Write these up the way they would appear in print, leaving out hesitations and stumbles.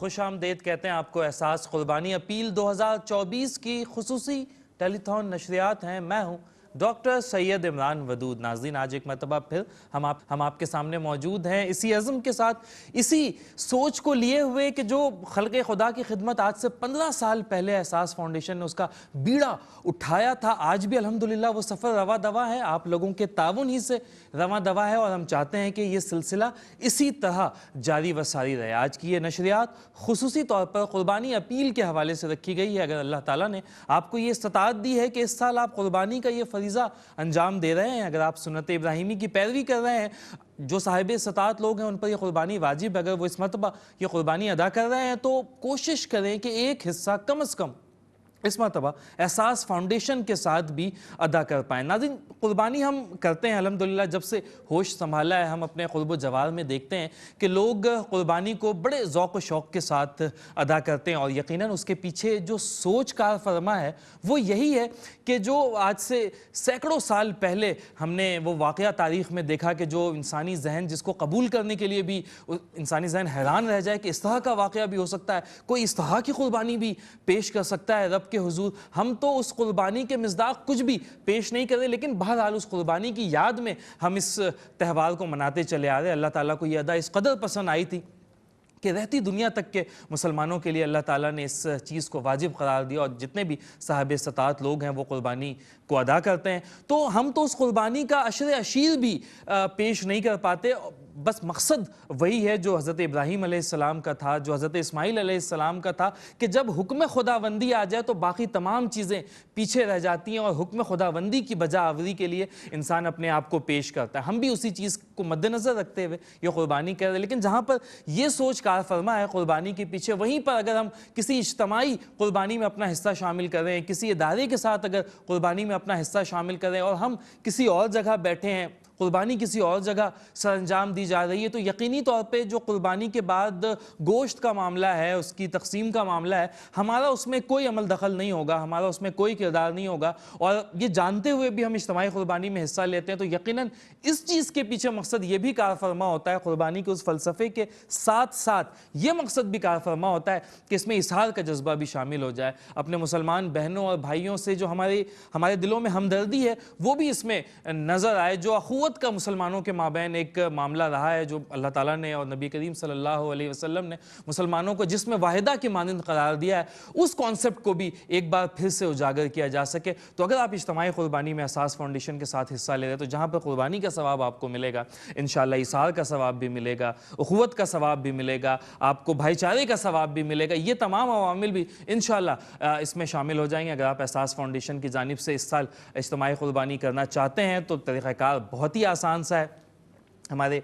خوش آمدید کہتے ہیں آپ کو احساس قربانی اپیل 2024 کی خصوصی ٹیلی تھون نشریات ہیں۔ میں ہوں ڈاکٹر سید عمران ودود۔ ناظرین، آج ایک مرتبہ پھر ہم آپ کے سامنے موجود ہیں اسی عزم کے ساتھ، اسی سوچ کو لیے ہوئے کہ جو خلق خدا کی خدمت آج سے 15 سال پہلے احساس فاؤنڈیشن نے اس کا بیڑا اٹھایا تھا، آج بھی الحمدللہ وہ سفر رواں دواں ہے، آپ لوگوں کے تعاون ہی سے رواں دواں ہے، اور ہم چاہتے ہیں کہ یہ سلسلہ اسی طرح جاری و ساری رہے۔ آج کی یہ نشریات خصوصی طور پر قربانی اپیل کے حوالے سے رکھی گئی ہے۔ اگر اللہ تعالیٰ نے آپ کو یہ استطاعت دی ہے کہ اس سال آپ قربانی کا یہ فریضہ انجام دے رہے ہیں، اگر آپ سنت ابراہیمی کی پیروی کر رہے ہیں، جو صاحب استطاعت لوگ ہیں ان پر یہ قربانی واجب ہے، اگر وہ اس مرتبہ یہ قربانی ادا کر رہے ہیں تو کوشش کریں کہ ایک حصہ کم از کم اس مرتبہ احساس فاؤنڈیشن کے ساتھ بھی ادا کر پائیں۔ ناظرین، قربانی ہم کرتے ہیں الحمدللہ، جب سے ہوش سنبھالا ہے ہم اپنے قرب و جوار میں دیکھتے ہیں کہ لوگ قربانی کو بڑے ذوق و شوق کے ساتھ ادا کرتے ہیں، اور یقیناً اس کے پیچھے جو سوچ کار فرما ہے وہ یہی ہے کہ جو آج سے سینکڑوں سال پہلے ہم نے وہ واقعہ تاریخ میں دیکھا کہ جو انسانی ذہن جس کو قبول کرنے کے لیے بھی انسانی ذہن حیران رہ جائے کہ اس طرح کا واقعہ بھی ہو سکتا ہے، کوئی اس طرح کی قربانی بھی پیش کر سکتا ہے رب کے حضور۔ ہم تو اس قربانی کے مصداق کچھ بھی پیش نہیں کرے، لیکن بہرحال اس قربانی کی یاد میں ہم اس تہوار کو مناتے چلے آ رہے ہیں۔ اللہ تعالیٰ کو یہ ادا اس قدر پسند آئی تھی کہ رہتی دنیا تک کے مسلمانوں کے لیے اللہ تعالیٰ نے اس چیز کو واجب قرار دیا، اور جتنے بھی صاحب استطاعت لوگ ہیں وہ قربانی کو ادا کرتے ہیں۔ تو ہم تو اس قربانی کا عشر عشیر بھی پیش نہیں کر پاتے، بس مقصد وہی ہے جو حضرت ابراہیم علیہ السلام کا تھا، جو حضرت اسماعیل علیہ السلام کا تھا، کہ جب حکم خداوندی آ جائے تو باقی تمام چیزیں پیچھے رہ جاتی ہیں، اور حکم خداوندی کی بجا آوری کے لیے انسان اپنے آپ کو پیش کرتا ہے۔ ہم بھی اسی چیز کو مد نظر رکھتے ہوئے یہ قربانی کر رہے ہیں، لیکن جہاں پر یہ سوچ کار فرما ہے قربانی کے پیچھے، وہیں پر اگر ہم کسی اجتماعی قربانی میں اپنا حصہ شامل کر رہے ہیں، کسی ادارے کے ساتھ اگر قربانی میں اپنا حصہ شامل کر رہے ہیں، اور ہم کسی اور جگہ بیٹھے ہیں، قربانی کسی اور جگہ سر انجام دی جا رہی ہے، تو یقینی طور پہ جو قربانی کے بعد گوشت کا معاملہ ہے، اس کی تقسیم کا معاملہ ہے، ہمارا اس میں کوئی عمل دخل نہیں ہوگا، ہمارا اس میں کوئی کردار نہیں ہوگا، اور یہ جانتے ہوئے بھی ہم اجتماعی قربانی میں حصہ لیتے ہیں تو یقیناً اس چیز کے پیچھے مقصد یہ بھی کار فرما ہوتا ہے، قربانی کے اس فلسفے کے ساتھ ساتھ یہ مقصد بھی کار فرما ہوتا ہے کہ اس میں اظہار کا جذبہ بھی شامل ہو جائے، اپنے مسلمان بہنوں اور بھائیوں سے جو ہمارے دلوں میں ہمدردی ہے وہ بھی اس میں نظر آئے، جو اخوت کا مسلمانوں کے مابین ایک معاملہ رہا ہے، جو اللہ تعالیٰ نے اور نبی کریم صلی اللہ علیہ وسلم نے مسلمانوں کو جسم واحدہ کی مانند قرار دیا ہے، اس کانسیپٹ کو بھی ایک بار پھر سے اجاگر کیا جا سکے۔ تو اگر آپ اجتماعی قربانی میں احساس فاؤنڈیشن کے ساتھ حصہ لے رہے ہیں تو جہاں پر قربانی کا ثواب آپ کو ملے گا، انشاءاللہ اظہار کا ثواب بھی ملے گا، اخوت کا ثواب بھی ملے گا، آپ کو بھائی چارے کا ثواب بھی ملے گا، یہ تمام عوامل بھی انشاءاللہ اس میں شامل ہو جائیں گے۔ اگر آپ احساس فاؤنڈیشن کی جانب سے اس سال اجتماعی قربانی کرنا چاہتے ہیں تو طریقہ کار بہت ہی آسان سا ہے۔ ہمارے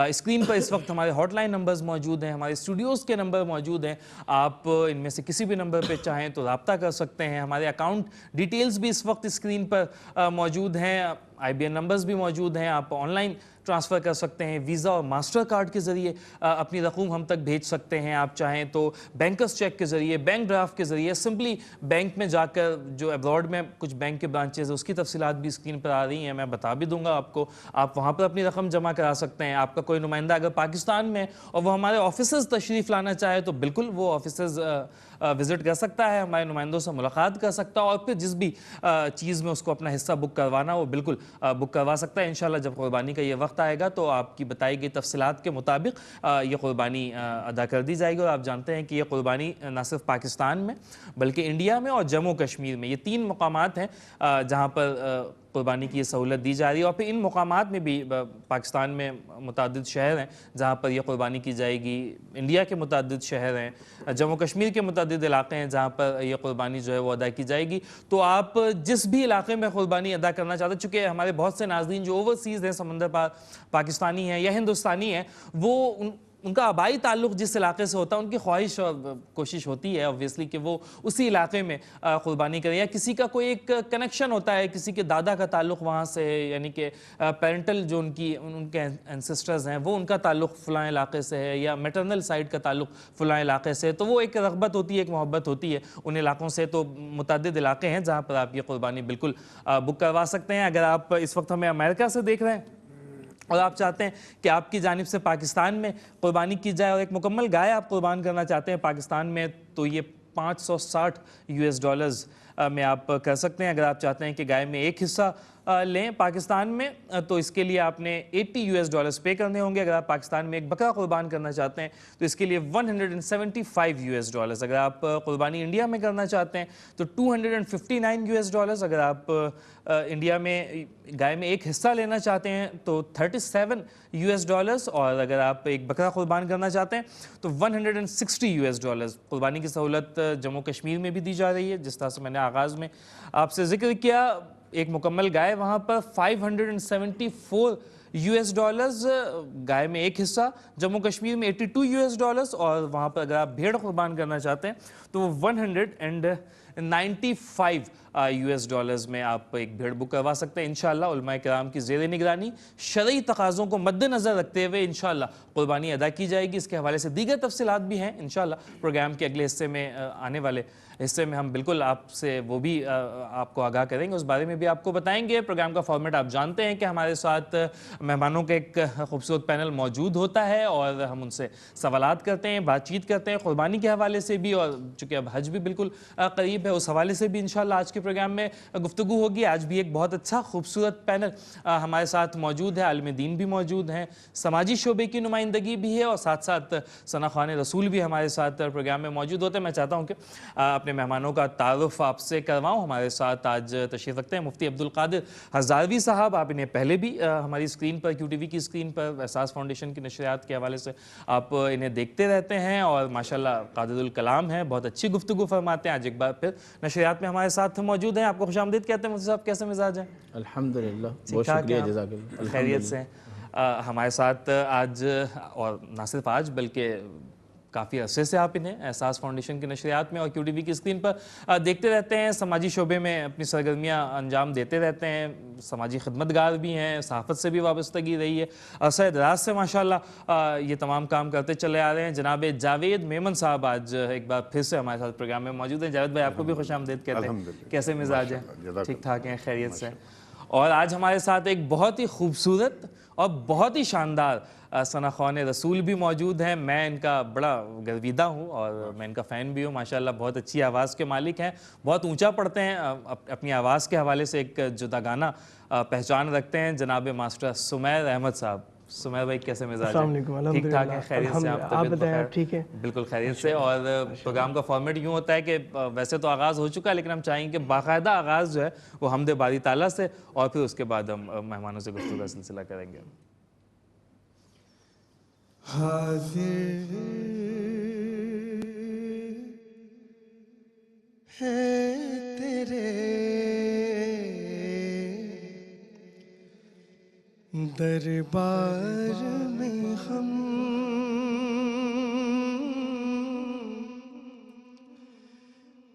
اسکرین پر اس وقت ہمارے ہاٹ لائن نمبرز موجود ہیں، ہمارے اسٹوڈیوز کے نمبر موجود ہیں، آپ ان میں سے کسی بھی نمبر پہ چاہیں تو رابطہ کر سکتے ہیں۔ ہمارے اکاؤنٹ ڈیٹیلز بھی اس وقت اسکرین پر موجود ہیں، IBN نمبرز بھی موجود ہیں، آپ آن لائن ٹرانسفر کر سکتے ہیں، ویزا اور ماسٹر کارڈ کے ذریعے اپنی رقوم ہم تک بھیج سکتے ہیں، آپ چاہیں تو بینکرز چیک کے ذریعے، بینک ڈرافٹ کے ذریعے، سمپلی بینک میں جا کر، جو ابراڈ میں کچھ بینک کے برانچز ہیں اس کی تفصیلات بھی اسکرین پر آ رہی ہیں، میں بتا بھی دوں گا آپ کو، آپ وہاں پر اپنی رقم جمع کرا سکتے ہیں۔ آپ کا کوئی نمائندہ اگر پاکستان میں اور وہ ہمارے آفیسز تشریف لانا چاہے تو بالکل وہ آفیسز وزٹ کر سکتا ہے، ہمارے نمائندوں سے ملاقات کر سکتا ہے، اور پھر جس بھی چیز میں اس کو اپنا حصہ بک کروانا وہ بالکل بک کروا سکتا ہے۔ انشاءاللہ جب قربانی کا یہ وقت آئے گا تو آپ کی بتائی گئی تفصیلات کے مطابق یہ قربانی ادا کر دی جائے گی، اور آپ جانتے ہیں کہ یہ قربانی نہ صرف پاکستان میں بلکہ انڈیا میں اور جموں کشمیر میں، یہ 3 مقامات ہیں جہاں پر قربانی کی یہ سہولت دی جا رہی ہے، اور پھر ان مقامات میں بھی پاکستان میں متعدد شہر ہیں جہاں پر یہ قربانی کی جائے گی، انڈیا کے متعدد شہر ہیں، جموں کشمیر کے متعدد علاقے ہیں جہاں پر یہ قربانی جو ہے وہ ادا کی جائے گی۔ تو آپ جس بھی علاقے میں قربانی ادا کرنا چاہتے ہیں، چونکہ ہمارے بہت سے ناظرین جو اوورسیز ہیں، سمندر پار پاکستانی ہیں یا ہندوستانی ہیں، وہ ان کا آبائی تعلق جس علاقے سے ہوتا ہے، ان کی خواہش اور کوشش ہوتی ہے obviously کہ وہ اسی علاقے میں قربانی کریں، یا کسی کا کوئی ایک کنیکشن ہوتا ہے، کسی کے دادا کا تعلق وہاں سے ہے، یعنی کہ پیرنٹل جو ان کے انسسٹرز ہیں وہ ان کا تعلق فلاں علاقے سے ہے، یا میٹرنل سائڈ کا تعلق فلاں علاقے سے ہے، تو وہ ایک رغبت ہوتی ہے، ایک محبت ہوتی ہے ان علاقوں سے۔ تو متعدد علاقے ہیں جہاں پر آپ یہ قربانی بالکل بک کروا سکتے ہیں۔ اگر آپ اس وقت ہمیں امریکہ سے دیکھ رہے ہیں اور آپ چاہتے ہیں کہ آپ کی جانب سے پاکستان میں قربانی کی جائے اور ایک مکمل گائے آپ قربان کرنا چاہتے ہیں پاکستان میں، تو یہ $560 میں آپ کر سکتے ہیں۔ اگر آپ چاہتے ہیں کہ گائے میں ایک حصہ لیں پاکستان میں، تو اس کے لیے آپ نے $80 پے کرنے ہوں گے۔ اگر آپ پاکستان میں ایک بکرا قربان کرنا چاہتے ہیں تو اس کے لیے $175۔ اگر آپ قربانی انڈیا میں کرنا چاہتے ہیں تو $259۔ اگر آپ انڈیا میں گائے میں ایک حصہ لینا چاہتے ہیں تو $37۔ اور اگر آپ ایک بکرا قربان کرنا چاہتے ہیں تو $160۔ قربانی کی سہولت جموں کشمیر میں بھی دی جا رہی ہے، جس طرح سے میں نے آغاز میں آپ سے ذکر کیا۔ ایک مکمل گائے وہاں پر $574، گائے میں ایک حصہ، جموں کشمیر میں $82، اور وہاں پر اگر آپ بھیڑ قربان کرنا چاہتے ہیں تو وہ $195 میں آپ ایک بھیڑ بک کروا سکتے ہیں۔ انشاءاللہ علماء کرام کی زیر نگرانی شرعی تقاضوں کو مد نظر رکھتے ہوئے انشاءاللہ قربانی ادا کی جائے گی۔ اس کے حوالے سے دیگر تفصیلات بھی ہیں انشاءاللہ پروگرام کے اگلے حصے میں، آنے والے حصے میں ہم بالکل آپ سے وہ بھی آپ کو آگاہ کریں گے، اس بارے میں بھی آپ کو بتائیں گے۔ پروگرام کا فارمیٹ آپ جانتے ہیں کہ ہمارے ساتھ مہمانوں کا ایک خوبصورت پینل موجود ہوتا ہے اور ہم ان سے سوالات کرتے ہیں، بات چیت کرتے ہیں قربانی کے حوالے سے بھی، اور چونکہ اب حج بھی بالکل قریب ہے اس حوالے سے بھی انشاءاللہ آج کے پروگرام میں گفتگو ہوگی۔ آج بھی ایک بہت اچھا خوبصورت پینل ہمارے ساتھ موجود ہے، عالم دین بھی موجود ہیں، سماجی شعبے کی نمائندگی بھی ہے، اور ساتھ ساتھ ثنا خوان رسول بھی ہمارے ساتھ پروگرام میں موجود ہوتے ہیں۔ میں چاہتا ہوں کہ اپنے مہمانوں کا تعارف آپ سے کرواؤں۔ ہمارے ساتھ آج تشریف رکھتے ہیں مفتی عبدالقادر ہزاروی صاحب۔ آپ انہیں پہلے بھی ہماری اسکرین پر، QTV کی اسکرین پر احساس فاؤنڈیشن کی نشریات کے حوالے سے آپ انہیں دیکھتے رہتے ہیں، اور ماشاءاللہ قادر الکلام ہیں، بہت اچھی گفتگو فرماتے ہیں۔ آج ایک بار پھر نشریات میں ہمارے ساتھ موجود ہیں۔ آپ کو خوش آمدید کہتے ہیں مفتی صاحب، کیسے مزاج ہیں؟ الحمدللہ، بہت شکریہ، جزاک اللہ، خیریت سے ہیں؟ ہمارے ساتھ آج، اور نہ صرف آج بلکہ کافی عرصے سے آپ انہیں احساس فاؤنڈیشن کی نشریات میں اور QTV کی اسکرین پر دیکھتے رہتے ہیں، سماجی شعبے میں اپنی سرگرمیاں انجام دیتے رہتے ہیں، سماجی خدمتگار بھی ہیں، صحافت سے بھی وابستگی رہی ہے، عرصہ دراز سے ماشاءاللہ یہ تمام کام کرتے چلے آ رہے ہیں۔ جناب جاوید میمن صاحب آج ایک بار پھر سے ہمارے ساتھ پروگرام میں موجود ہیں۔ جاوید بھائی، آپ کو بھی خوش آمدید کہتے ہیں، کیسے مزاج ہیں؟ ٹھیک ٹھاک ہیں، خیریت سے؟ اور آج ہمارے ساتھ ایک بہت ہی خوبصورت اور بہت ہی شاندار ثنا خوان رسول بھی موجود ہیں۔ میں ان کا بڑا گرویدہ ہوں اور میں ان کا فین بھی ہوں، ماشاءاللہ بہت اچھی آواز کے مالک ہیں، بہت اونچا پڑھتے ہیں، اپنی آواز کے حوالے سے ایک جداگانہ پہچان رکھتے ہیں۔ جناب ماسٹر سمیر احمد صاحب، سمیر بھائی کیسے مزاج ہیں؟ السلام علیکم، ٹھیک ٹھاک ہیں، خیریت سے؟ آپ بتائیں، آپ ٹھیک ہیں؟ بالکل خیریت سے۔ اور پروگرام کا فارمیٹ یوں ہوتا ہے کہ ویسے تو آغاز ہو چکا ہے، لیکن ہم چاہیں گے باقاعدہ آغاز جو ہے وہ حمد باری تعالیٰ سے، اور پھر اس کے بعد ہم مہمانوں سے گفتگو کا سلسلہ کریں گے۔ حاضر ہے تیرے دربار میں ہم،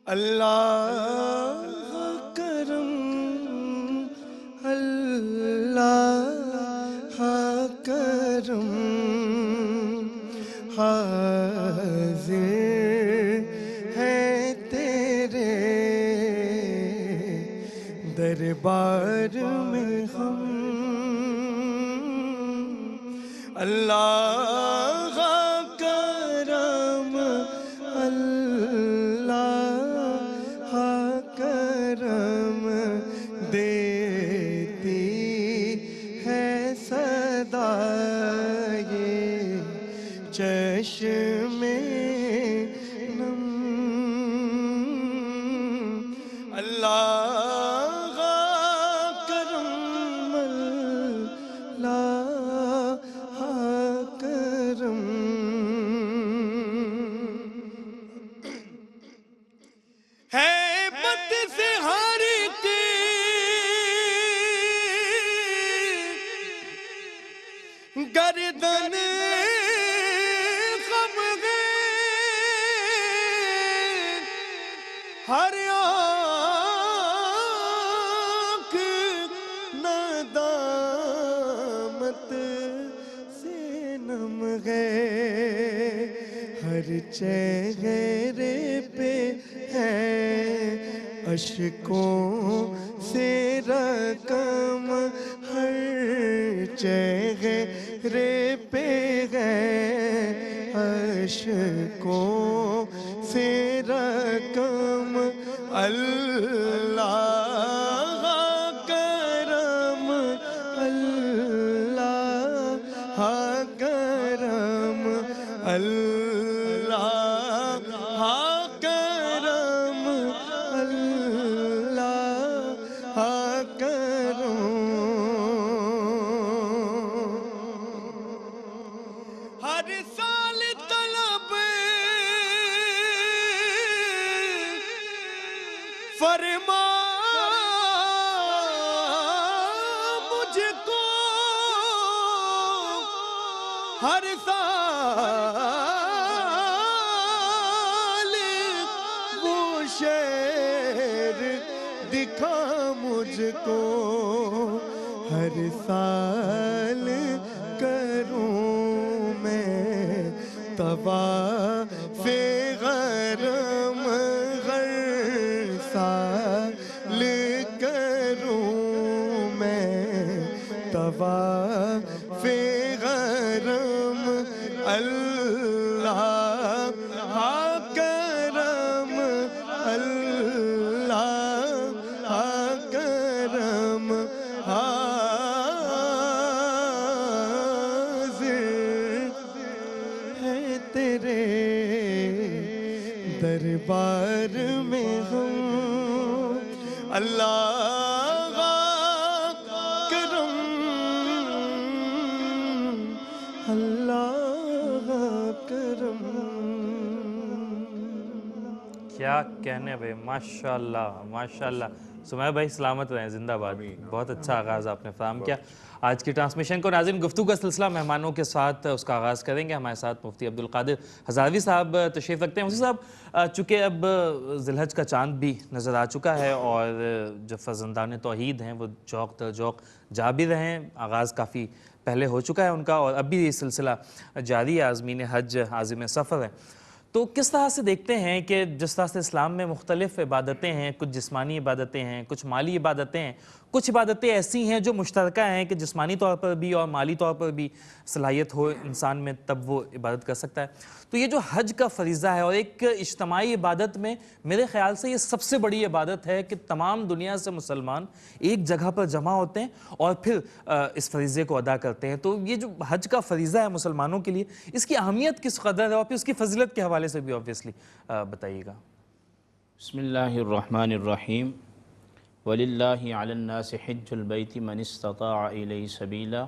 اللہ کرم، اللہ کرم، حاضر ہے تیرے دربار میں ہم، اللہ کرم، اللہ کرم، دیتی ہے صدا یہ چشم نم، اللہ کرم، اللہ کرم، ہیبت سے ہر کے گردن خم گئے، ہر آنکھ ندامت سے نم گئے، ہر چہرے پہ ہے اشکوں سے رقم، ہر چہرے پہ ہے اشکوں سے رقم اللہ کرم اللہ کرم اللہ کرم اللہ کرم ہر سال طلب فرما مجھ کو ہر سال وہ شعر دکھا مجھ کو ہر سال کروں میں طواف غرم ہر سال کروں میں طواف غرم اللہ کرم اللہ کرم حاضر ہے تیرے دربار میں ہوں اللہ کرم اللہ کرم کیا کہنے بھائی، ماشاءاللہ ماشاءاللہ. سمیہ بھائی سلامت رہیں، زندہ باد. بہت اچھا آغاز آپ نے فراہم کیا. آج کی ٹرانسمیشن کو ناظرین گفتگو کا سلسلہ مہمانوں کے ساتھ اس کا آغاز کریں گے. ہمارے ساتھ مفتی عبدالقادر ہزاروی صاحب تشریف رکھتے ہیں. مفتی صاحب، چونکہ اب ذی الحج کا چاند بھی نظر آ چکا ہے اور جو فرزندان توحید ہیں وہ جوق در جوق جا بھی رہے ہیں. آغاز کافی پہلے ہو چکا ہے ان کا اور اب بھی یہ سلسلہ جاری ہے. عازمین حج عازم سفر ہیں. تو کس طرح سے دیکھتے ہیں کہ جس طرح سے اسلام میں مختلف عبادتیں ہیں، کچھ جسمانی عبادتیں ہیں، کچھ مالی عبادتیں ہیں، کچھ عبادتیں ایسی ہیں جو مشترکہ ہیں کہ جسمانی طور پر بھی اور مالی طور پر بھی صلاحیت ہو انسان میں تب وہ عبادت کر سکتا ہے. تو یہ جو حج کا فریضہ ہے اور ایک اجتماعی عبادت میں میرے خیال سے یہ سب سے بڑی عبادت ہے کہ تمام دنیا سے مسلمان ایک جگہ پر جمع ہوتے ہیں اور پھر اس فریضے کو ادا کرتے ہیں. تو یہ جو حج کا فریضہ ہے مسلمانوں کے لیے، اس کی اہمیت کس قدر ہے اور پھر اس کی فضیلت کے حوالے سے بھی آبویسلی بتائیے گا. بسم اللہ الرحمن الرحیم. وَلِلَّهِ عَلَى النَّاسِ حِجُّ الْبَيْتِ مَنِ اسْتَطَاعَ إِلَيْهِ سَبِيلًا.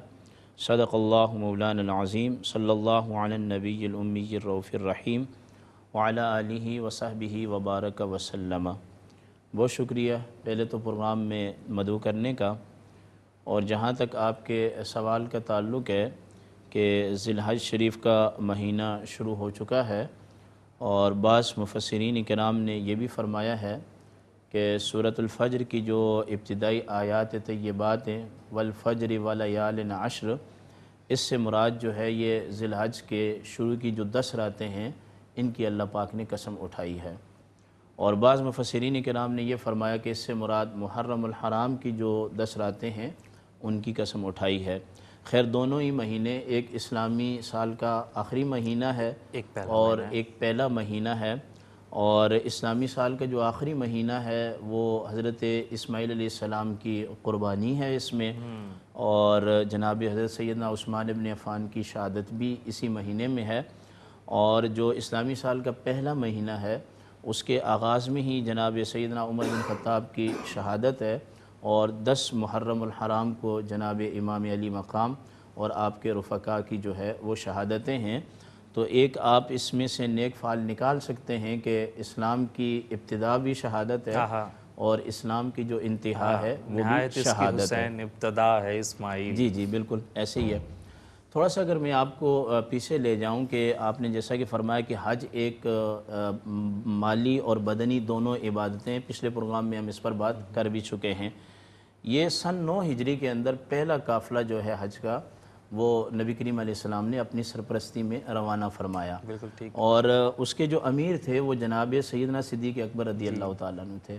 صدق اللہ مولانا العظیم. صلی اللہ علی النبی الأمی الرؤوف الرحیم وعلی آلہ وصحبہ وبارک وسلم. بہت شکریہ پہلے تو پروگرام میں مدعو کرنے کا. اور جہاں تک آپ کے سوال کا تعلق ہے کہ ذی الحج شریف کا مہینہ شروع ہو چکا ہے اور بعض مفسرین کرام نے یہ بھی فرمایا ہے کہ سورۃ الفجر کی جو ابتدائی آیات طیبات ہیں والفجر ولیال عشر، اس سے مراد جو ہے یہ ذی الحج کے شروع کی جو 10 راتیں ہیں ان کی اللہ پاک نے قسم اٹھائی ہے. اور بعض مفسرین کرام نے یہ فرمایا کہ اس سے مراد محرم الحرام کی جو 10 راتیں ہیں ان کی قسم اٹھائی ہے. خیر دونوں ہی مہینے ایک اسلامی سال کا آخری مہینہ ہے اور ایک پہلا مہینہ ہے. اور اسلامی سال کا جو آخری مہینہ ہے وہ حضرت اسماعیل علیہ السلام کی قربانی ہے اس میں، اور جناب حضرت سیدنا عثمان ابن عفان کی شہادت بھی اسی مہینے میں ہے. اور جو اسلامی سال کا پہلا مہینہ ہے اس کے آغاز میں ہی جناب سیدنا عمر بن خطاب کی شہادت ہے، اور 10 محرم الحرام کو جناب امام علی مقام اور آپ کے رفقا کی جو ہے وہ شہادتیں ہیں. تو ایک آپ اس میں سے نیک فعل نکال سکتے ہیں کہ اسلام کی ابتدا بھی شہادت ہے اور اسلام کی جو انتہا ہے وہ بھی شہادت ہے. ابتدا ہے اسماعیل. جی بالکل ایسے ہی ہے. تھوڑا سا اگر میں آپ کو پیچھے لے جاؤں کہ آپ نے جیسا کہ فرمایا کہ حج ایک مالی اور بدنی دونوں عبادتیں، پچھلے پروگرام میں ہم اس پر بات کر بھی چکے ہیں. یہ سن 9 ہجری کے اندر پہلا قافلہ جو ہے حج کا وہ نبی کریم علیہ السلام نے اپنی سرپرستی میں روانہ فرمایا. بالکل ٹھیک. اور اس کے جو امیر تھے وہ جناب سیدنا صدیق اکبر رضی اللہ تعالیٰ عنہ تھے.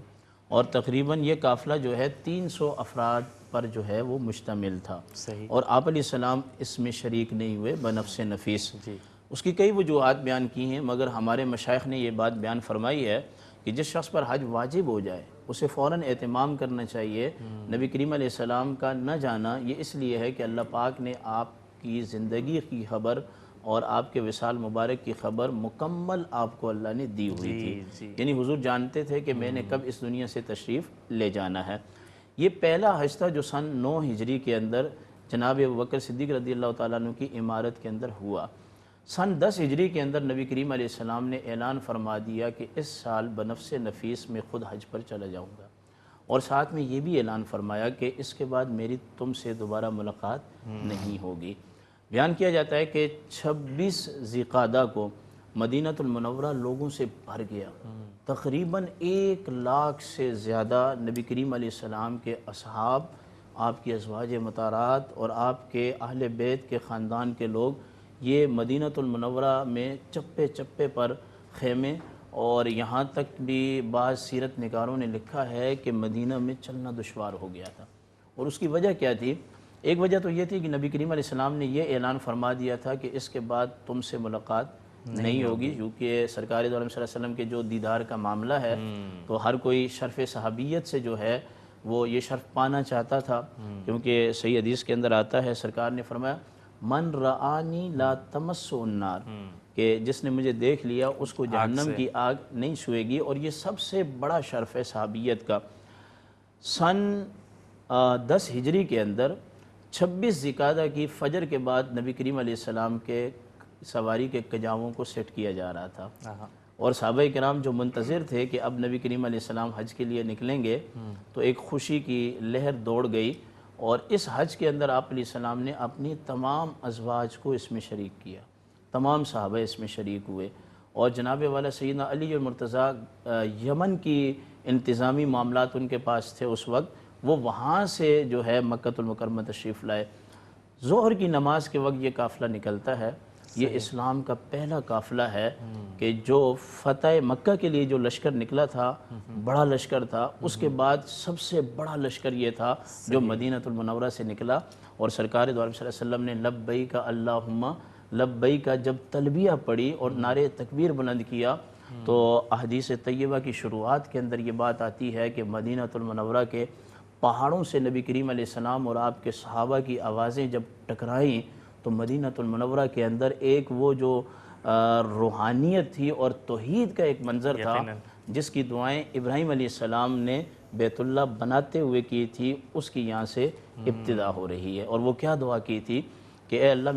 اور تقریباً یہ قافلہ جو ہے 300 افراد پر جو ہے وہ مشتمل تھا، صحیح۔ اور آپ علیہ السلام اس میں شریک نہیں ہوئے بنفس نفیس۔ جی۔ اس کی کئی وجوہات بیان کی ہیں، مگر ہمارے مشائخ نے یہ بات بیان فرمائی ہے کہ جس شخص پر حج واجب ہو جائے اسے فوراً اہتمام کرنا چاہیے۔ نبی کریم علیہ السلام کا نہ جانا یہ اس لیے ہے کہ اللہ پاک نے آپ کی زندگی کی خبر اور آپ کے وصال مبارک کی خبر مکمل آپ کو اللہ نے دی ہوئی تھی، یعنی حضور جانتے تھے کہ میں نے کب اس دنیا سے تشریف لے جانا ہے۔ یہ پہلا حج تھا جو سن 9 ہجری کے اندر جناب ابوبکر صدیق رضی اللہ تعالیٰ عنہ کی عمارت کے اندر ہوا۔ سن 10 ہجری کے اندر نبی کریم علیہ السلام نے اعلان فرما دیا کہ اس سال بنفس نفیس میں خود حج پر چلا جاؤں گا، اور ساتھ میں یہ بھی اعلان فرمایا کہ اس کے بعد میری تم سے دوبارہ ملاقات نہیں ہوگی۔ بیان کیا جاتا ہے کہ 26 ذی قعدہ کو مدینہ المنورہ لوگوں سے بھر گیا، تقریباً 1 لاکھ سے زیادہ نبی کریم علیہ السلام کے اصحاب، آپ کی ازواج مطہرات اور آپ کے اہل بیت کے خاندان کے لوگ یہ مدینہ المنورہ میں چپے چپے پر خیمے، اور یہاں تک بھی بعض سیرت نگاروں نے لکھا ہے کہ مدینہ میں چلنا دشوار ہو گیا تھا۔ اور اس کی وجہ کیا تھی؟ ایک وجہ تو یہ تھی کہ نبی کریم علیہ السلام نے یہ اعلان فرما دیا تھا کہ اس کے بعد تم سے ملاقات نہیں ہوگی، کیونکہ سرکار دو عالم صلی اللہ علیہ وسلم کے جو دیدار کا معاملہ ہے تو ہر کوئی شرف صحابیت سے جو ہے وہ یہ شرف پانا چاہتا تھا، کیونکہ صحیح حدیث کے اندر آتا ہے سرکار نے فرمایا من رآنی لا تمس النار، کہ جس نے مجھے دیکھ لیا اس کو جہنم کی آگ نہیں چھوئے گی، اور یہ سب سے بڑا شرف ہے صحابیت کا۔ سن 10 ہجری کے اندر 26 ذی قعدہ کی فجر کے بعد نبی کریم علیہ السلام کے سواری کے کجاووں کو سیٹ کیا جا رہا تھا، اور صحابہ کرام جو منتظر تھے کہ اب نبی کریم علیہ السلام حج کے لیے نکلیں گے تو ایک خوشی کی لہر دوڑ گئی، اور اس حج کے اندر آپ علیہ السلام نے اپنی تمام ازواج کو اس میں شریک کیا، تمام صحابہ اس میں شریک ہوئے، اور جناب والا سیدنا علی المرتضیٰ یمن کی انتظامی معاملات ان کے پاس تھے اس وقت، وہ وہاں سے جو ہے مکہ المکرمہ تشریف لائے۔ ظہر کی نماز کے وقت یہ قافلہ نکلتا ہے۔ یہ اسلام کا پہلا قافلہ ہے کہ جو فتح مکہ کے لیے جو لشکر نکلا تھا، بڑا لشکر تھا، اس کے بعد سب سے بڑا لشکر یہ تھا جو مدینہ المنورہ سے نکلا، اور سرکار دو عالم صلی اللہ علیہ وسلم نے لبیک اللہم لبیک جب تلبیہ پڑھی اور نعرے تکبیر بلند کیا تو احادیث طیبہ کی شروعات کے اندر یہ بات آتی ہے کہ مدینہ المنورہ کے پہاڑوں سے نبی کریم علیہ السلام اور آپ کے صحابہ کی آوازیں جب ٹکرائیں تو مدینہ المنورہ کے اندر ایک وہ جو روحانیت تھی اور توحید کا ایک منظر تھا جس کی دعائیں ابراہیم علیہ السلام نے بیت اللہ بناتے ہوئے کی تھی، اس کی یہاں سے ابتدا ہو رہی ہے۔ اور وہ کیا دعا کی تھی کہ اے اللہ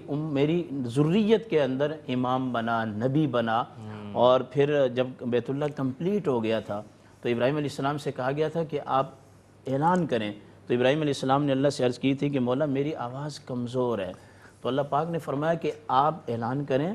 میری ذریت کے اندر امام بنا، نبی بنا۔ اور پھر جب بیت اللہ کمپلیٹ ہو گیا تھا تو ابراہیم علیہ السلام سے کہا گیا تھا کہ آپ اعلان کریں، تو ابراہیم علیہ السلام نے اللہ سے عرض کی تھی کہ مولا میری آواز کمزور ہے، تو اللہ پاک نے فرمایا کہ آپ اعلان کریں،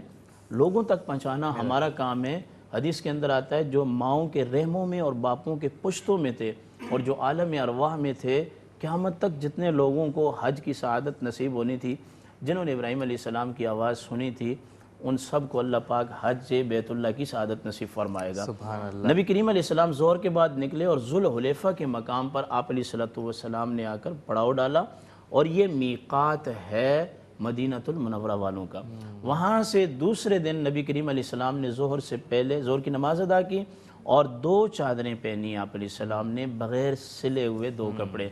لوگوں تک پہنچانا ہمارا کام ہے۔ حدیث کے اندر آتا ہے جو ماؤں کے رحموں میں اور باپوں کے پشتوں میں تھے اور جو عالم ارواح میں تھے، قیامت تک جتنے لوگوں کو حج کی سعادت نصیب ہونی تھی، جنہوں نے ابراہیم علیہ السلام کی آواز سنی تھی، ان سب کو اللہ پاک حج بیت اللہ کی سعادت نصیب فرمائے گا۔ سبحان اللہ۔ نبی کریم علیہ السلام ظہر کے بعد نکلے اور ذوالحلیفہ کے مقام پر آپ علیہ السلام نے آ کر پڑاؤ ڈالا، اور یہ میقات ہے مدینہ المنورہ والوں کا۔ وہاں سے دوسرے دن نبی کریم علیہ السلام نے ظہر سے پہلے ظہر کی نماز ادا کی اور 2 چادریں پہنی آپ علیہ السلام نے، بغیر سلے ہوئے 2 کپڑے۔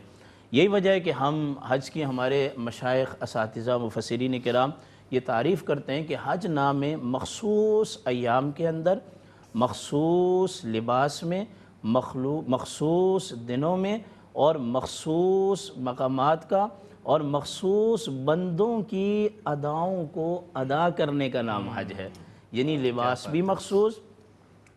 یہی وجہ ہے کہ ہم حج کی ہمارے مشائخ، اساتذہ، مفسرین کرام یہ تعریف کرتے ہیں کہ حج نام مخصوص ایام کے اندر، مخصوص لباس میں، مخصوص دنوں میں اور مخصوص مقامات کا اور مخصوص بندوں کی اداؤں کو ادا کرنے کا نام حج ہے۔ یعنی لباس بھی مخصوص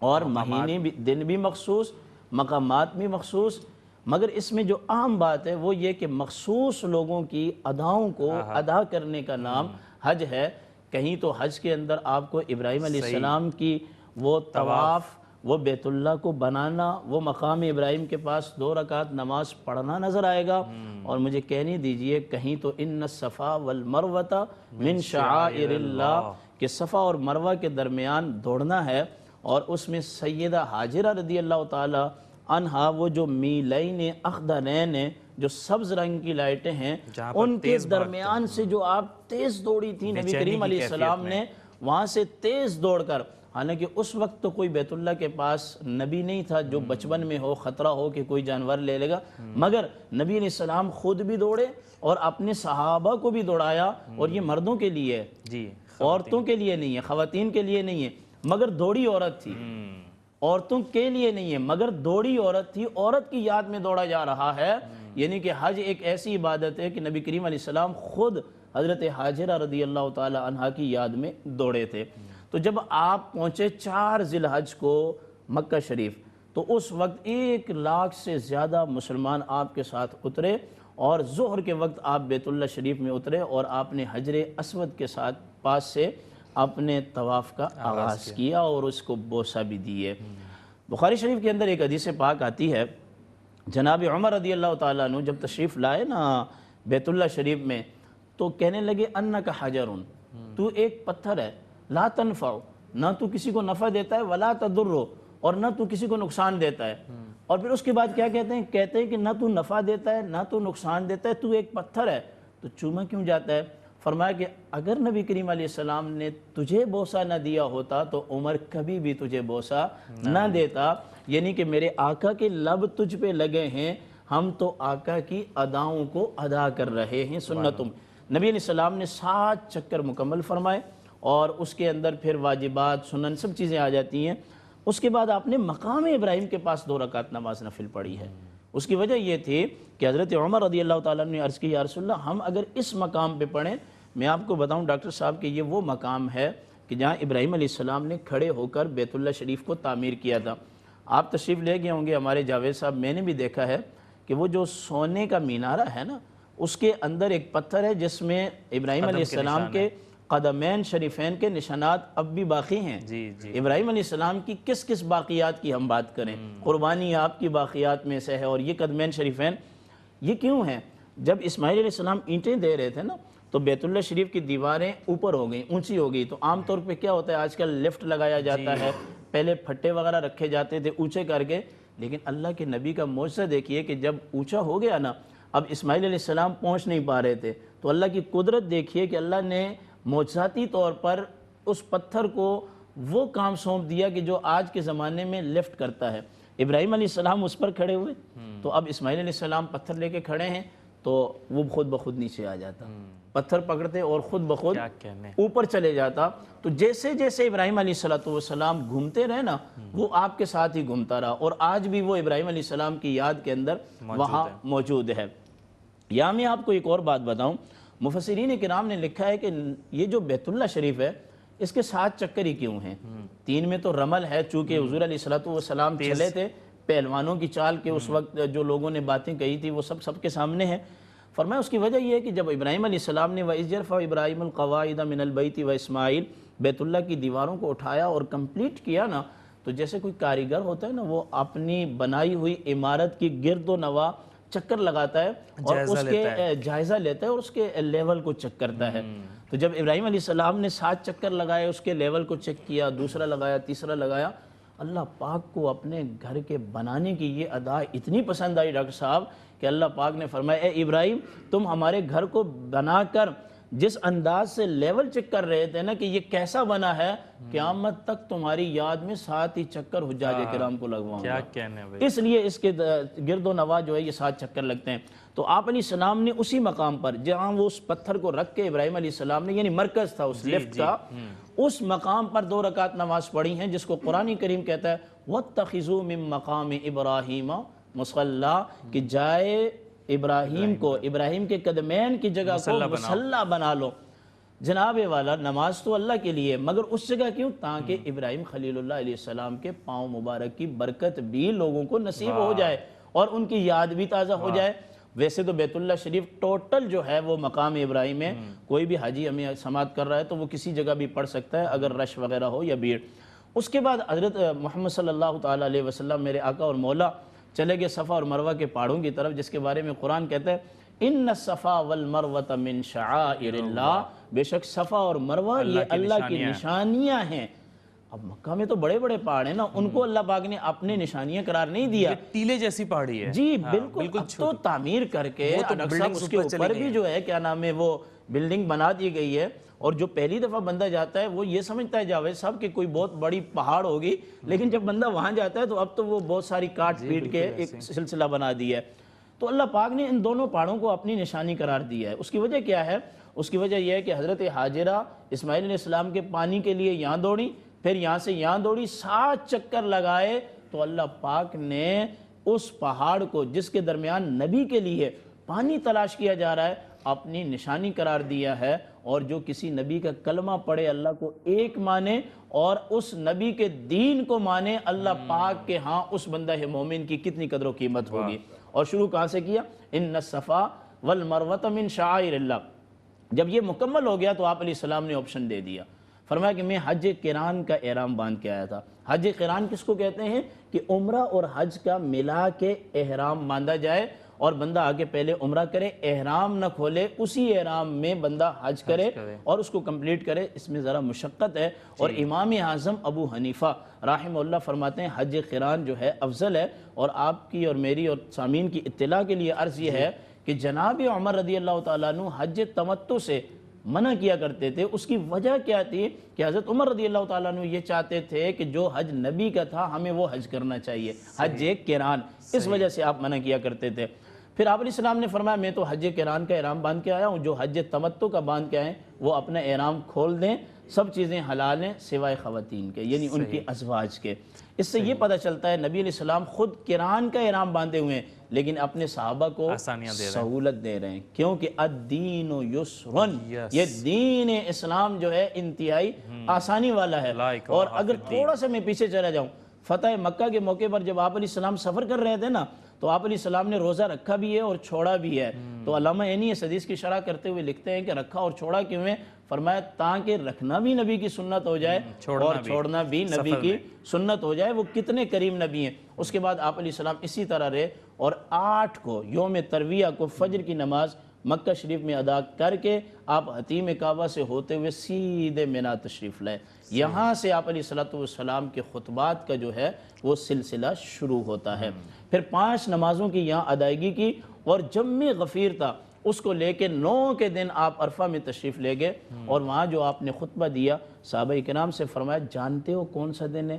اور مہینے بھی، دن بھی مخصوص، مقامات بھی مخصوص، مگر اس میں جو اہم بات ہے وہ یہ کہ مخصوص لوگوں کی اداؤں کو ادا کرنے کا نام حج ہے۔ کہیں تو حج کے اندر آپ کو ابراہیم علیہ السلام کی وہ طواف، وہ بیت اللہ کو بنانا، وہ مقام ابراہیم کے پاس 2 رکعت نماز پڑھنا نظر آئے گا، اور مجھے کہنے دیجئے کہیں تو ان الصفا والمروہ من شعائر اللہ، کہ صفا اور مروہ کے درمیان دوڑنا ہے، اور اس میں سیدہ ہاجرہ رضی اللہ تعالی انہا وہ جو میلین اخضرین ہیں، جو سبز رنگ کی لائٹیں ہیں، جہاں پر ان کے تیز بھاگتے درمیان سے جو آپ تیز دوڑی تھی نبی بے چینی کریم کی علیہ کیفیت السلام میں۔ نے وہاں سے تیز دوڑ کر، حالانکہ اس وقت تو کوئی بیت اللہ کے پاس نبی نہیں تھا جو بچپن میں ہو خطرہ ہو کہ کوئی جانور لے لے گا، مگر نبی علیہ السلام خود بھی دوڑے اور اپنے صحابہ کو بھی دوڑایا، اور یہ مردوں کے لیے ہے، جی عورتوں کے لیے نہیں ہے، خواتین کے لیے نہیں ہے، مگر دوڑی عورت تھی، عورتوں کے لیے نہیں ہے مگر دوڑی عورت تھی، عورت کی یاد میں دوڑا جا رہا ہے۔ یعنی کہ حج ایک ایسی عبادت ہے کہ نبی کریم علیہ السلام خود حضرت حاجرہ رضی اللہ تعالی عنہا کی یاد میں دوڑے تھے۔ تو جب آپ پہنچے 4 ذی الحج کو مکہ شریف، تو اس وقت 1 لاکھ سے زیادہ مسلمان آپ کے ساتھ اترے، اور ظہر کے وقت آپ بیت اللہ شریف میں اترے اور آپ نے حجر اسود کے ساتھ پاس سے اپنے طواف کا آغاز کیا اور اس کو بوسہ بھی دیے۔ بخاری شریف کے اندر ایک حدیث پاک آتی ہے، جناب عمر رضی اللہ تعالیٰ عنہ جب تشریف لائے نا بیت اللہ شریف میں، تو کہنے لگے انک حجر، تو ایک پتھر ہے، لا تنفع، نہ تو کسی کو نفع دیتا ہے، ولا تضر، اور نہ تو کسی کو نقصان دیتا ہے۔ اور پھر اس کے بعد کیا کہتے ہیں کہ نہ تو نفع دیتا ہے نہ تو نقصان دیتا ہے، تو ایک پتھر ہے، تو چوما کیوں جاتا ہے؟ فرمایا کہ اگر نبی کریم علیہ السلام نے تجھے بوسہ نہ دیا ہوتا تو عمر کبھی بھی تجھے بوسہ نہ دیتا۔ یعنی کہ میرے آقا کے لب تجھ پہ لگے ہیں، ہم تو آقا کی اداؤں کو ادا کر رہے ہیں، سنتوں۔ نبی علیہ السلام نے 7 چکر مکمل فرمائے، اور اس کے اندر پھر واجبات سنن سب چیزیں آ جاتی ہیں۔ اس کے بعد آپ نے مقام ابراہیم کے پاس 2 رکعت نماز نفل پڑھی ہے۔ اس کی وجہ یہ تھی کہ حضرت عمر رضی اللہ تعالیٰ نے عرض کی، یا رسول اللہ ہم اگر اس مقام پہ پڑھیں، میں آپ کو بتاؤں ڈاکٹر صاحب کہ یہ وہ مقام ہے کہ جہاں ابراہیم علیہ السلام نے کھڑے ہو کر بیت اللہ شریف کو تعمیر کیا تھا۔ آپ تشریف لے گئے ہوں گے ہمارے جاوید صاحب، میں نے بھی دیکھا ہے کہ وہ جو سونے کا مینارہ ہے نا، اس کے اندر ایک پتھر ہے جس میں ابراہیم علیہ السلام کے قدمین شریفین کے نشانات اب بھی باقی ہیں۔ ابراہیم علیہ السلام کی کس باقیات کی ہم بات کریں، قربانی آپ کی باقیات میں سے ہے، اور یہ قدمین شریفین یہ کیوں ہیں؟ جب اسماعیل علیہ السلام اینٹیں دے رہے تھے نا، تو بیت اللہ شریف کی دیواریں اوپر ہو گئیں، اونچی ہو گئی، تو عام طور پہ کیا ہوتا ہے آج کل لفٹ لگایا جاتا ہے، پہلے پھٹے وغیرہ رکھے جاتے تھے اونچے کر کے، لیکن اللہ کے نبی کا معجزہ دیکھیے کہ جب اونچا ہو گیا نا، اب اسماعیل علیہ السلام پہنچ نہیں پا رہے تھے، تو اللہ کی قدرت دیکھیے کہ اللہ نے معجزاتی طور پر اس پتھر کو وہ کام سونپ دیا کہ جو آج کے زمانے میں لفٹ کرتا ہے۔ ابراہیم علیہ السلام اس پر کھڑے ہوئے، تو اب اسماعیل علیہ السلام پتھر لے کے کھڑے ہیں، تو وہ خود بخود نیچے آ جاتا، پتھر پکڑتے اور خود بخود اوپر چلے جاتا۔ تو جیسے جیسے ابراہیم علیہ السلام گھومتے رہے نا، وہ آپ کے ساتھ ہی گھومتا رہا، اور آج بھی وہ ابراہیم علیہ السلام کی یاد کے اندر وہاں موجود ہے۔ یہاں میں آپ کو ایک اور بات بتاؤں، مفسرین کرام نے لکھا ہے کہ یہ جو بیت اللہ شریف ہے، اس کے 7 چکر ہی کیوں ہیں؟ 3 میں تو رمل ہے، چونکہ حضور علیہ السلام چلے تھے پہلوانوں کی چال کے، اس وقت جو لوگوں نے باتیں کہی تھی وہ سب کے سامنے ہیں۔ فرمایا اس کی وجہ یہ ہے کہ جب ابراہیم علیہ السلام نے وَإِذْ يَرْفَعُ إِبْرَاهِيمُ الْقَوَاعِدَ مِنَ الْبَيْتِ وَإِسْمَاعِيلُ بیت اللہ کی دیواروں کو اٹھایا اور کمپلیٹ کیا نا، تو جیسے کوئی کاریگر ہوتا ہے نا، وہ اپنی بنائی ہوئی عمارت کی گرد و نواح چکر لگاتا ہے اور اس کے جائزہ لیتا ہے اور اس کے لیول کو چیک کرتا ہے۔ تو جب ابراہیم علیہ السلام نے 7 چکر لگائے، اس کے لیول کو چیک کیا، دوسرا لگایا، تیسرا لگایا، اللہ پاک کو اپنے گھر کے بنانے کی یہ ادا اتنی پسند آئی ڈاکٹر صاحب کہ اللہ پاک نے فرمایا، اے ابراہیم تم ہمارے گھر کو بنا کر جس انداز سے لیول چیک کر رہے تھے نا کہ یہ کیسا بنا ہے، قیامت تک تمہاری یاد میں 7 ہی چکر حجاج کرام کو لگواؤں گا۔ اس لیے اس کے گرد و نواح جو ہے یہ 7 چکر لگتے ہیں۔ تو آپ علیہ السلام نے اسی مقام پر جہاں وہ اس پتھر کو رکھ کے ابراہیم علیہ السلام نے، یعنی مرکز تھا اس لفٹ کا، اس مقام پر 2 رکعت نماز پڑھی ہیں، جس کو قرآن کریم کہتا ہے وَاتَّخِذُوا مِن مَقَامِ إِبْرَاهِيمَ مُصَلَّى، کہ جائے ابراہیم کو، ابراہیم کے قدمین کی جگہ کو مصلی بنا لو۔ جناب والا نماز تو اللہ کے لیے، مگر اس جگہ کیوں؟ تاکہ ابراہیم خلیل اللہ علیہ السلام کے پاؤں مبارک کی برکت بھی لوگوں کو نصیب ہو جائے اور ان کی یاد بھی تازہ ہو جائے۔ ویسے تو بیت اللہ شریف ٹوٹل جو ہے وہ مقام ابراہیم ہے، کوئی بھی حاجی ہمیں سماعت کر رہا ہے تو وہ کسی جگہ بھی پڑھ سکتا ہے اگر رش وغیرہ ہو یا بھیڑ۔ اس کے بعد حضرت محمد صلی اللہ تعالیٰ علیہ وسلم میرے آقا اور مولا چلے گئے صفا اور مروہ کے پہاڑوں کی طرف، جس کے بارے میں قرآن کہتا ہے ان الصفا والمروہ من شعائر اللہ، بے شک صفا اور مروہ یہ اللہ کی نشانیاں ہیں۔ اب مکہ میں تو بڑے بڑے پہاڑ ہیں نا، ان کو اللہ پاک نے اپنے نشانیاں قرار نہیں دیا. یہ ٹیلے جیسی پہاڑی ہے. جی بالکل. اب تو تعمیر کر کے ڈاکٹر صاحب اس کے اوپر بھی جو ہے کیا نام ہے وہ بلڈنگ بنا دی گئی ہے. اور جو پہلی دفعہ بندہ جاتا ہے وہ یہ سمجھتا ہے جاوید صاحب کہ کوئی بہت بڑی پہاڑ ہوگی، لیکن جب بندہ وہاں جاتا ہے تو اب تو وہ بہت ساری کاٹ پیٹ کے ایک سلسلہ بنا دیا ہے. تو اللہ پاک نے ان دونوں پہاڑوں کو اپنی نشانی قرار دیا ہے. اس کی وجہ کیا ہے؟ اس کی وجہ یہ ہے کہ حضرت ہاجرہ اسماعیل علیہ السلام کے پانی کے لیے یہاں دوڑی، پھر یہاں سے یہاں دوڑی، 7 چکر لگائے تو اللہ پاک نے اس پہاڑ کو جس کے درمیان نبی کے لیے پانی تلاش کیا جا رہا ہے اپنی نشانی قرار دیا ہے. اور جو کسی نبی کا کلمہ پڑھے، اللہ کو ایک مانے اور اس نبی کے دین کو مانے، اللہ پاک کے ہاں اس بندہ مومن کی کتنی قدر و قیمت ہوگی. اور شروع کہاں سے کیا؟ ان الصفا والمروۃ من شعائر اللہ. جب یہ مکمل ہو گیا تو آپ علیہ السلام نے آپشن دے دیا، فرمایا کہ میں حج قران کا احرام باندھ کے آیا تھا. حج قران کس کو کہتے ہیں؟ کہ عمرہ اور حج کا ملا کے احرام باندھا جائے اور بندہ آگے پہلے عمرہ کرے، احرام نہ کھولے، اسی احرام میں بندہ حج کرے اور اس کو کمپلیٹ کرے. اس میں ذرا مشقت ہے. اور امام اعظم ابو حنیفہ رحمہ اللہ فرماتے ہیں حج قران جو ہے افضل ہے. اور آپ کی اور میری اور سامعین کی اطلاع کے لیے عرض یہ ہے کہ جناب عمر رضی اللہ تعالیٰ عنہ حج تمتع سے منع کیا کرتے تھے. اس کی وجہ کیا تھی کہ حضرت عمر رضی اللہ تعالیٰ عنہ یہ چاہتے تھے کہ جو حج نبی کا تھا ہمیں وہ حج کرنا چاہیے، حج قران. اس وجہ سے آپ منع کیا کرتے تھے. پھر آپ علیہ السلام نے فرمایا میں تو حج قران کا احرام باندھ کے آیا ہوں، جو حج تمتع کا باندھ کے آئیں وہ اپنا احرام کھول دیں. سب چیزیں حلال ہیں سوائے خواتین کے، یعنی ان کی ازواج کے. اس سے یہ پتہ چلتا ہے نبی علیہ السلام خود قران کا احرام باندھے ہوئے ہیں لیکن اپنے صحابہ کو سہولت دے رہے ہیں، کیونکہ الدین یسر، یہ دین اسلام جو ہے انتہائی آسانی والا ہے. اور اگر تھوڑا سا میں پیچھے چلا جاؤں، فتح مکہ کے موقع پر جب آپ علیہ السلام سفر کر رہے تھے نا تو آپ علیہ السلام نے روزہ رکھا بھی ہے اور چھوڑا بھی ہے. تو علامہ عینی اس حدیث کی شرح کرتے ہوئے لکھتے ہیں کہ رکھا اور چھوڑا کیوں ہے؟ فرمایا تاکہ رکھنا بھی نبی کی سنت ہو جائے اور چھوڑنا بھی نبی کی سنت ہو جائے. وہ کتنے کریم نبی ہیں. اس کے بعد آپ علیہ السلام اسی طرح رہے اور 8 کو یوم ترویہ کو فجر کی نماز مکہ شریف میں ادا کر کے آپ حتیم کعبہ سے ہوتے ہوئے سیدھے مینا تشریف لائے. یہاں سے آپ علیہ السلام کے خطبات کا جو ہے وہ سلسلہ شروع ہوتا ہے. پھر 5 نمازوں کی یہاں ادائیگی کی اور جمع غفیر تھا اس کو لے کے 9 کے دن آپ عرفہ میں تشریف لے گئے اور وہاں جو آپ نے خطبہ دیا صحابہ کرام سے فرمایا جانتے ہو کون سا دن ہے؟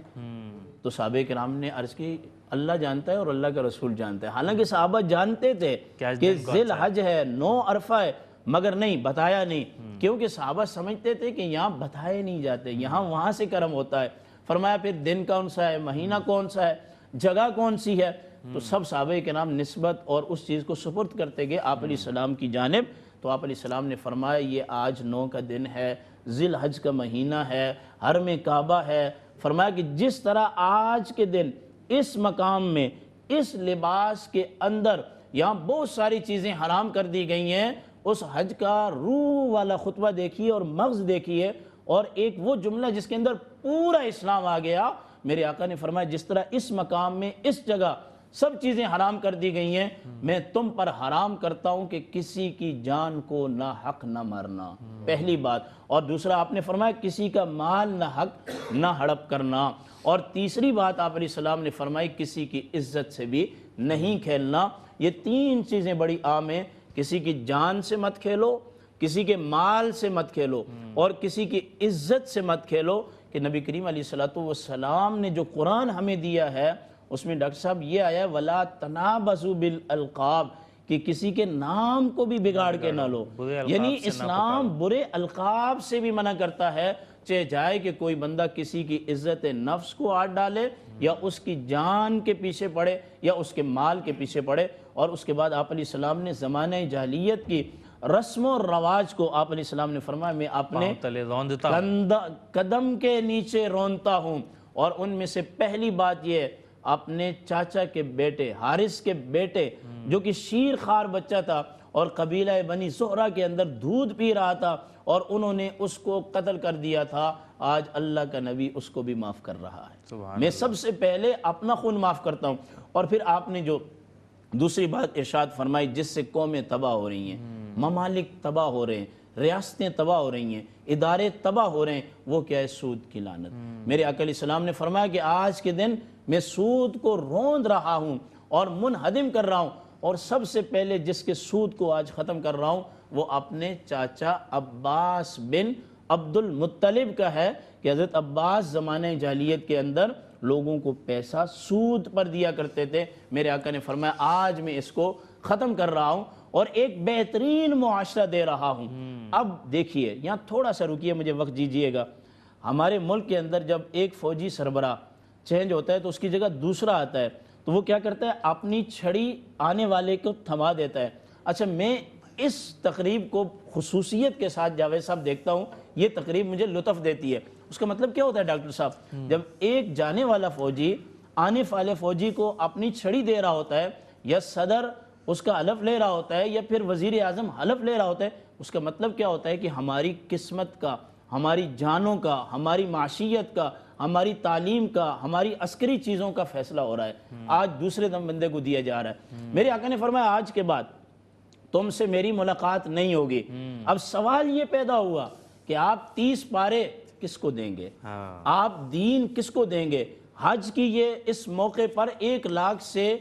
تو صحابہ کرام نے عرض کی اللہ جانتا ہے اور اللہ کا رسول جانتا ہے. حالانکہ صحابہ جانتے تھے کہ ذی الحج ہے، 9 عرفہ ہے، مگر نہیں بتایا نہیں، کیونکہ صحابہ سمجھتے تھے کہ یہاں بتائے نہیں جاتے، یہاں وہاں سے کرم ہوتا ہے. فرمایا پھر دن کون سا ہے، مہینہ کون سا ہے، جگہ کون سی ہے. تو سب صحابہ کے نام نسبت اور اس چیز کو سپرد کرتے گئے آپ علیہ السلام کی جانب. تو آپ علیہ السلام نے فرمایا یہ آج 9 کا دن ہے، ذی الحج کا مہینہ ہے، حرم کعبہ ہے. فرمایا کہ جس طرح آج کے دن اس مقام میں اس لباس کے اندر یہاں بہت ساری چیزیں حرام کر دی گئی ہیں، اس حج کا روح والا خطبہ دیکھیے اور مغز دیکھیے اور ایک وہ جملہ جس کے اندر پورا اسلام آ گیا. میرے آقا نے فرمایا جس طرح اس مقام میں اس جگہ سب چیزیں حرام کر دی گئی ہیں، میں تم پر حرام کرتا ہوں کہ کسی کی جان کو نہ حق نہ مارنا، پہلی بات. اور دوسرا آپ نے فرمایا کسی کا مال نہ حق نہ ہڑپ کرنا. اور تیسری بات آپ علیہ السلام نے فرمائی کسی کی عزت سے بھی نہیں کھیلنا. یہ 3 چیزیں بڑی عام ہیں. کسی کی جان سے مت کھیلو، کسی کے مال سے مت کھیلو اور کسی کی عزت سے مت کھیلو. کہ نبی کریم علیہ السلام نے جو قرآن ہمیں دیا ہے اس میں ڈاکٹر صاحب یہ آیا ہے وَلَا تَنَابَزُوا بِالْأَلْقَابِ کہ کسی کے نام کو بھی بگاڑ کے نہ لو. یعنی اسلام برے القاب سے بھی منع کرتا ہے، چاہے جائے کہ کوئی بندہ کسی کی عزت نفس کو آڑ ڈالے یا اس کی جان کے پیچھے پڑے یا اس کے مال کے پیچھے پڑے. اور اس کے بعد آپ علیہ السلام نے زمانہ جاہلیت کی رسم و رواج کو آپ علیہ السلام نے فرمایا میں اپنے قدم کے نیچے رونتا ہوں. اور ان میں سے پہلی بات یہ اپنے چاچا کے بیٹے حارث کے بیٹے جو کہ شیر خوار بچہ تھا اور قبیلہ بنی زہرہ کے اندر دودھ پی رہا تھا اور انہوں نے اس کو قتل کر دیا تھا، آج اللہ کا نبی اس کو بھی معاف کر رہا ہے. میں سب سے پہلے اپنا خون معاف کرتا ہوں. اور پھر آپ نے جو دوسری بات ارشاد فرمائی جس سے قومیں تباہ ہو رہی ہیں، ممالک تباہ ہو رہے ہیں، ریاستیں تباہ ہو رہی ہیں، ادارے تباہ ہو رہے ہیں، وہ کیا ہے؟ سود کی لعنت۔ میرے آقا علیہ السلام نے فرمایا کہ آج کے دن میں سود کو روند رہا ہوں اور منہدم کر رہا ہوں، اور سب سے پہلے جس کے سود کو آج ختم کر رہا ہوں وہ اپنے چاچا عباس بن عبد المطلب کا ہے، کہ حضرت عباس زمانہ جاہلیت کے اندر لوگوں کو پیسہ سود پر دیا کرتے تھے۔ میرے آقا نے فرمایا آج میں اس کو ختم کر رہا ہوں اور ایک بہترین معاشرہ دے رہا ہوں۔ اب دیکھیے یہاں تھوڑا سا رکیے، مجھے وقت دیجیے گا۔ ہمارے ملک کے اندر جب ایک فوجی سربراہ چینج ہوتا ہے تو اس کی جگہ دوسرا آتا ہے، تو وہ کیا کرتا ہے؟ اپنی چھڑی آنے والے کو تھما دیتا ہے۔ اچھا، میں اس تقریب کو خصوصیت کے ساتھ جاوید صاحب دیکھتا ہوں، یہ تقریب مجھے لطف دیتی ہے۔ اس کا مطلب کیا ہوتا ہے ڈاکٹر صاحب؟ جب ایک جانے والا فوجی آنے والے فوجی کو اپنی چھڑی دے رہا ہوتا ہے، یا صدر اس کا حلف لے رہا ہوتا ہے، یا پھر وزیر اعظم حلف لے رہا ہوتا ہے، اس کا مطلب کیا ہوتا ہے؟ کہ ہماری قسمت کا، ہماری جانوں کا، ہماری معاشیت کا، ہماری تعلیم کا، ہماری عسکری چیزوں کا فیصلہ ہو رہا ہے، آج دوسرے دم بندے کو دیا جا رہا ہے۔ میرے آقا نے فرمایا آج کے بعد تم سے میری ملاقات نہیں ہوگی۔ اب سوال یہ پیدا ہوا کہ آپ 30 پارے کس کو دیں گے؟ آپ دین کس کو دیں گے؟ حج کی یہ اس موقع پر 1 لاکھ سے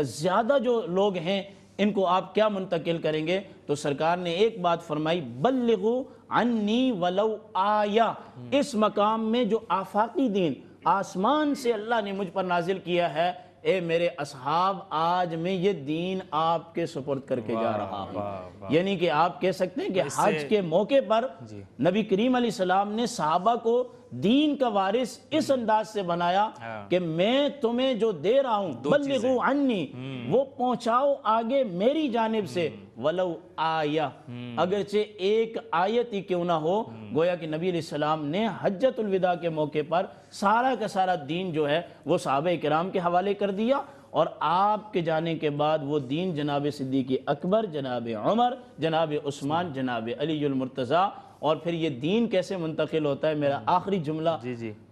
زیادہ جو لوگ ہیں ان کو آپ کیا منتقل کریں گے؟ تو سرکار نے ایک بات فرمائی، بلغوا عنی ولو آیہ۔ اس مقام میں جو آفاقی دین آسمان سے اللہ نے مجھ پر نازل کیا ہے، اے میرے اصحاب آج میں یہ دین آپ کے سپرد کر کے جا رہا ہوں۔ یعنی کہ آپ کہہ سکتے ہیں کہ حج کے موقع پر نبی کریم علیہ السلام نے صحابہ کو دین کا وارث اس انداز سے بنایا کہ میں تمہیں جو دے رہا ہوں بلغوا عنی، وہ پہنچاؤ آگے میری جانب سے، ولو آیہ، اگرچہ ایک آیت ہی کیوں نہ ہو۔ گویا کہ نبی علیہ السلام نے حجۃ الوداع کے موقع پر سارا کا سارا دین جو ہے وہ صحابہ کرام کے حوالے کر دیا، اور آپ کے جانے کے بعد وہ دین جناب صدیق اکبر، جناب عمر، جناب عثمان، جناب علی المرتضیٰ۔ اور پھر یہ دین کیسے منتقل ہوتا ہے؟ میرا آخری جملہ،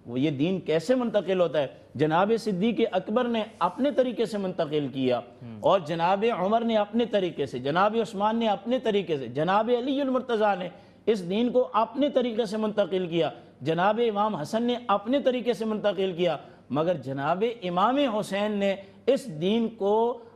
وہ یہ دین کیسے منتقل ہوتا ہے؟ جناب صدیق اکبر نے اپنے طریقے سے منتقل کیا، اور جناب عمر نے اپنے طریقے سے، جناب عثمان نے اپنے طریقے سے، جناب علی المرتضیٰ نے اس دین کو اپنے طریقے سے منتقل کیا، جناب امام حسن نے اپنے طریقے سے منتقل کیا، مگر جناب امام حسین نے اس دین کو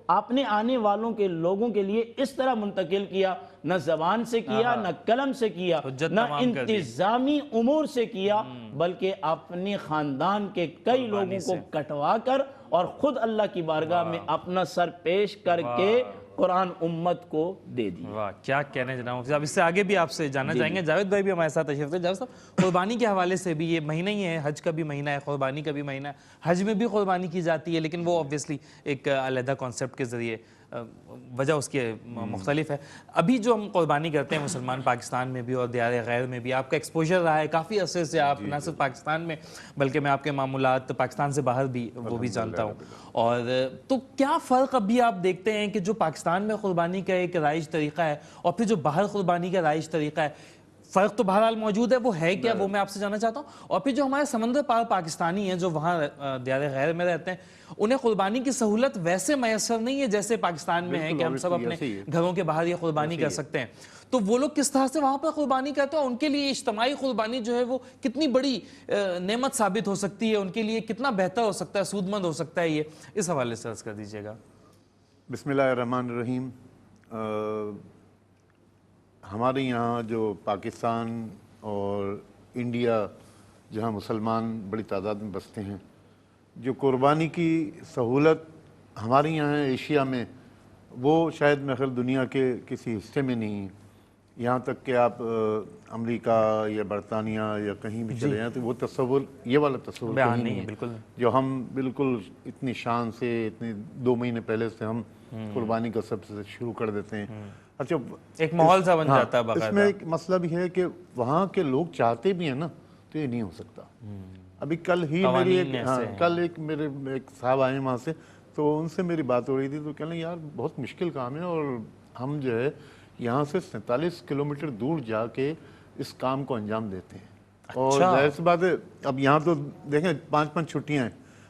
اپنے آنے والوں کے لوگوں کے لیے اس طرح منتقل کیا، نہ زبان سے کیا، نہ قلم سے کیا، نہ انتظامی امور سے کیا، بلکہ اپنے خاندان کے کئی لوگوں کو کٹوا کر اور خود اللہ کی بارگاہ میں اپنا سر پیش کر کے قرآن امت کو دے دی۔ واہ، کیا کہنے جناب اب اس سے آگے بھی آپ سے جاننا چاہیں گے۔ جاوید بھائی بھی ہمارے ساتھ تشریف لے۔ جاوید صاحب، قربانی کے حوالے سے بھی یہ مہینہ ہی ہے، حج کا بھی مہینہ ہے، قربانی کا بھی مہینہ ہے، حج میں بھی قربانی کی جاتی ہے، لیکن وہ اوبویسلی ایک علیحدہ کانسیپٹ کے ذریعے، وجہ اس کی مختلف ہے۔ ابھی جو ہم قربانی کرتے ہیں مسلمان پاکستان میں بھی اور دیار غیر میں بھی، آپ کا ایکسپوجر رہا ہے کافی عرصے سے، آپ نہ صرف پاکستان میں بلکہ میں آپ کے معمولات پاکستان سے باہر بھی وہ بھی جانتا ہوں۔ اور تو کیا فرق ابھی آپ دیکھتے ہیں کہ جو پاکستان میں قربانی کا ایک رائج طریقہ ہے اور پھر جو باہر قربانی کا رائج طریقہ ہے، فرق تو بہرحال موجود ہے، وہ ہے کیا، وہ میں آپ سے جاننا چاہتا ہوں۔ اور پھر جو ہمارے سمندر پار پاکستانی ہیں جو وہاں دیار غیر میں رہتے ہیں، انہیں قربانی کی سہولت ویسے میسر نہیں ہے جیسے پاکستان میں ہے کہ ہم سب اپنے گھروں کے باہر یہ قربانی کر سکتے ہیں۔ تو وہ لوگ کس طرح سے وہاں پر قربانی کرتے ہیں؟ ان کے لیے اجتماعی قربانی جو ہے وہ کتنی بڑی نعمت ثابت ہو سکتی ہے، ان کے لیے کتنا بہتر ہو سکتا ہے، سودمند ہو سکتا ہے، یہ اس حوالے سے عرض کر دیجیے گا۔ بسم اللہ الرحمن الرحیم۔ ہمارے یہاں جو پاکستان اور انڈیا جہاں مسلمان بڑی تعداد میں بستے ہیں، جو قربانی کی سہولت ہمارے یہاں ہے ایشیا میں، وہ شاید میں خیال دنیا کے کسی حصے میں نہیں ہے۔ یہاں تک کہ آپ امریکہ یا برطانیہ یا کہیں بھی چلے جائیں تو وہ تصور، یہ والا تصور کہیں نہیں ہے جو ہم بالکل اتنی شان سے، اتنے 2 مہینے پہلے سے ہم قربانی کا سب سے شروع کر دیتے ہیں۔ اچھا، ایک ماحول سا بن جاتا ہے باقاعدہ۔ اس میں ایک مسئلہ بھی ہے کہ وہاں کے لوگ چاہتے بھی ہیں نا، تو یہ نہیں ہو سکتا۔ ابھی کل ہی میرے ایک صاحب آئے وہاں سے، تو ان سے میری بات ہو رہی تھی، تو کہنے یار بہت مشکل کام ہے، اور ہم جو ہے یہاں سے 47 کلومیٹر دور جا کے اس کام کو انجام دیتے ہیں۔ اور ظاہر سی بات ہے، اب یہاں تو دیکھیں 5 چھٹیاں ہیں،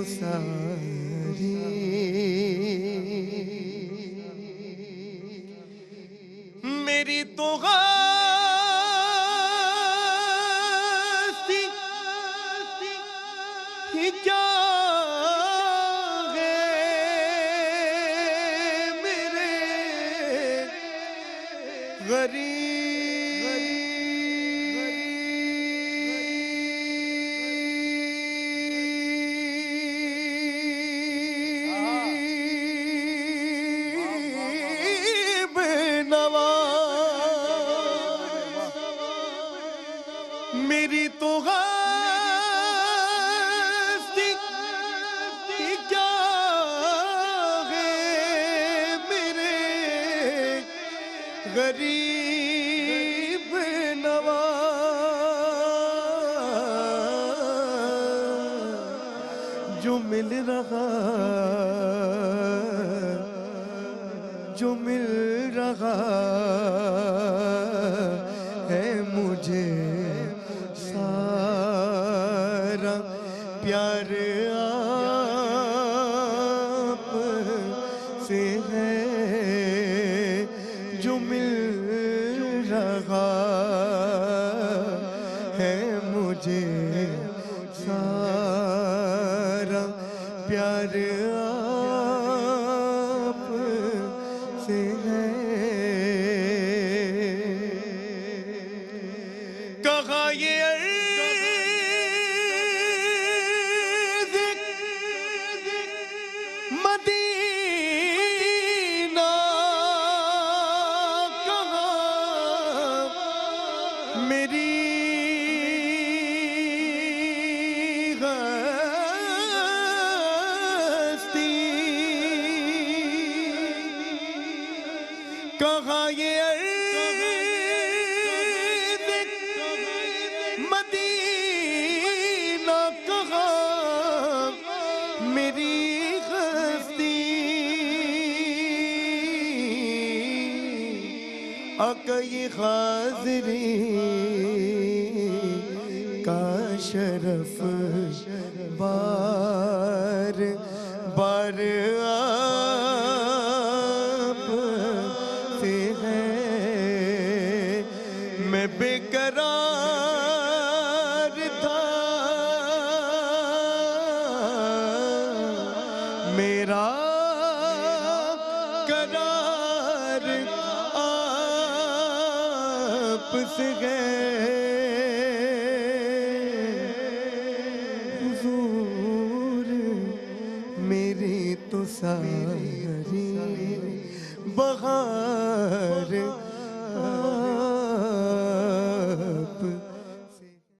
تو ساری میری تو غاستی ہی کیا ہے میرے غریب نواز میری تو غاستی ہی کیا ہے میرے غریب نواز جو مل رہا ہے مجھے سارا پیار آپ سے ہے جو مل رہا ہے مجھے سارا پیار آپ سے ہے کہا یہ عرض مدینہ کہا میری غستی کہا یہ مدینہ کہا میری غستی آقا یہ حاضری کا شرف بار بار آپ سے ہے میں بے قرار تھا میرا قرار آپ سے ہے حضور میری تو ساری بہار